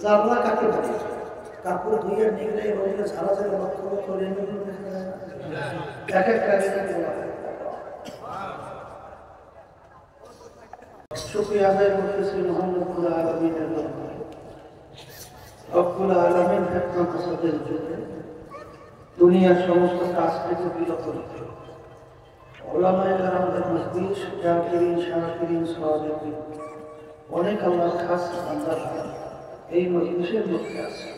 জাররা কাকে বলে? কাপড় ধুয়ে নিগড়ে রোদে সারা সারা লক্ষ লক্ষ রেণুগুলো দেখা যায় না? এক একটা রেণু বলা হয়। শুকরিয়া আদায় করতেছি মহান রব্বুল আলামিনের দরবারে। রব্বুল আলামিন হিকমত হাসাদের যুগে দুনিয়ার সমস্ত কাজ থেকে বিরত রেখে ওলামায়ে কেরামদের মজলিস, জাকিরিন, শাকিরিন, সাদিকিন অনেক আল্লাহর খাস বান্দারা এই মজলিসের মধ্যে আছে।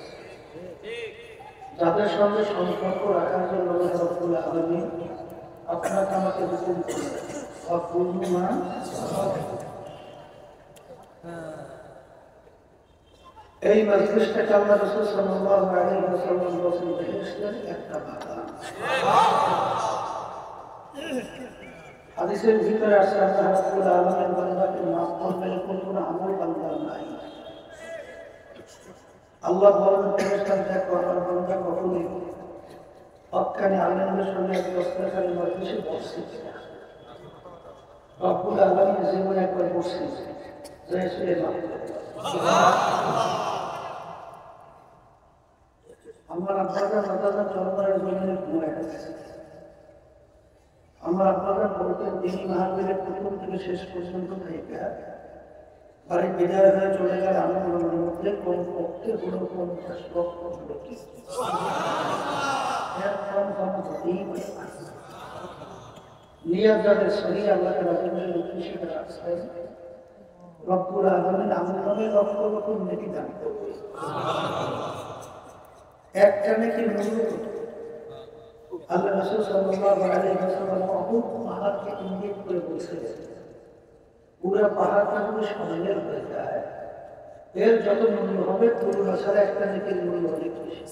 যাদের সঙ্গে সম্পর্ক রাখার জন্য রব্বুল আলামিন আপনাকে আমাকে হুকুম করেন, এই মজলিসটাকে আল্লাহ রাসূল সাল্লাল্লাহু আলাইহি ওয়াসাল্লাম বলেছেন বেহেশতের একটা বাগান। হাদিসের ভিতরে আছে আল্লাহ রাব্বুল আলামিন বান্দাকে মাফ করবেন, কোনো আমল বান্দার নাই। আল্লাহ বলেন ফেরেশতারা দেখো আমার বান্দা কখনই হক্কানি আলেমদের সঙ্গে এক অত্যাচারী মজলিসে বসছে কিনা। রব্বুল আলামিন জীবনে একবার বসছে যে সে আমার আব্বাজান দাদাজান চরমারের জমিনে ঘুমায় গেছে। আমার আব্বাজান বলতেন তিনি মাহফিলের প্রথম থেকে শেষ পর্যন্ত থেকে বাড়ি বিদায় হয়ে চলে গেলে আমার মনের মধ্যে কোন পক্ষে কোনো 50 লক্ষ নিয়াত যাদের সহি আল্লাহকে রাজনের হিসেবে রাখছেন রব্বুল আলামিন আমার নামে লক্ষ লক্ষ নেকি দান করবে। একটা নাকি মূল্য আল্লাহ রাসূল সাল্লাল্লাহু আলাইহি ওয়াসাল্লাম অহুদ পাহাড়কে ইঙ্গিত করে বলছিলেন পুরো পাহাড়টা যদি স্বর্ণের হয়ে যায় এর যত মূল্য হবে তুলনা ছাড়া একটা নাকির মূল্য অনেক বেশি।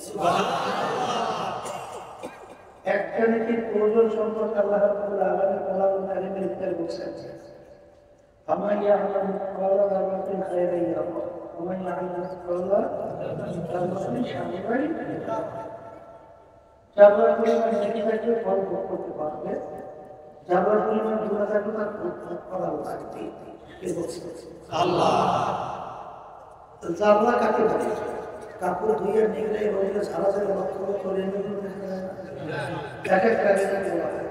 একটা নাকির প্রয়োজন সম্পর্কে আল্লাহ রাব্বুল আলামিন কোরআনুল কারীমের ভিতরে বলছেন আমান ইয়া'মালু মিসকালা যাররাতিন খায়রান ইয়ারা ওয়া মান ইয়া'মাল মিসকালা যাররাতিন শাররান ইয়ারা। যারা পরিমাণ নেকি থাকলে ফল ভোগ করতে পারবে, যারা পরিমাণ গুনাহ থাকলে তার ভোগ করা লাগবে। কে বলছে? আল্লাহ। জাররা কাকে বলে? কাপড় ধুয়ে নিগড়ে রোদে সারা সারা লক্ষ লক্ষ রেণুগুলো দেখা যায় না? এক একটা রেণু বলা হয়।